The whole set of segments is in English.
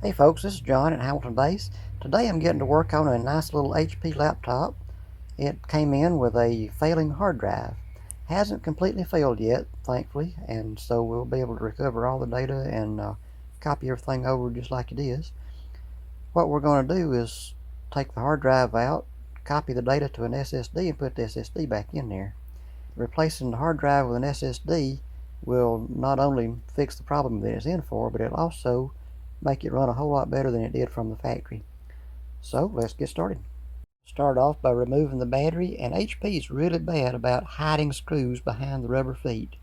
Hey folks, this is John at Hamilton Base. Today I'm getting to work on a nice little HP laptop. It came in with a failing hard drive. Hasn't completely failed yet, thankfully, and so we'll be able to recover all the data and copy everything over just like it is. What we're going to do is take the hard drive out, copy the data to an SSD, and put the SSD back in there. Replacing the hard drive with an SSD will not only fix the problem that it's in for, but it'll also make it run a whole lot better than it did from the factory. So let's get started. Start off by removing the battery, and HP is really bad about hiding screws behind the rubber feet.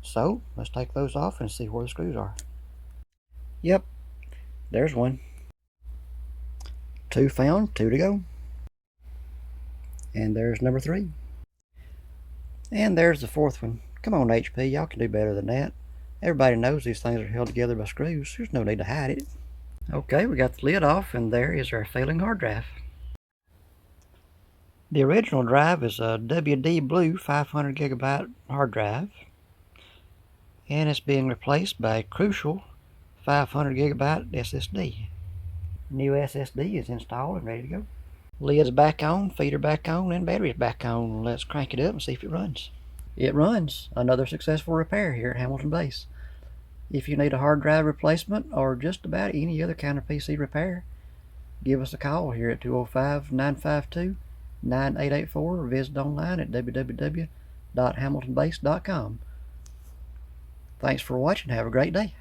So let's take those off and see where the screws are. Yep, there's one. Two found, two to go. And there's number 3. And there's the 4th one. Come on, HP, y'all can do better than that. Everybody knows these things are held together by screws. There's no need to hide it. Okay, we got the lid off, and there is our failing hard drive. The original drive is a WD Blue 500 gigabyte hard drive, and it's being replaced by a Crucial 500 gigabyte SSD. New SSD is installed and ready to go. Lid's back on, feet are back on, and battery's back on. Let's crank it up and see if it runs. It runs. Another successful repair here at Hamilton Base. If you need a hard drive replacement or just about any other kind of PC repair, give us a call here at 205-952-9884 or visit online at www.hamiltonbase.com. Thanks for watching. Have a great day.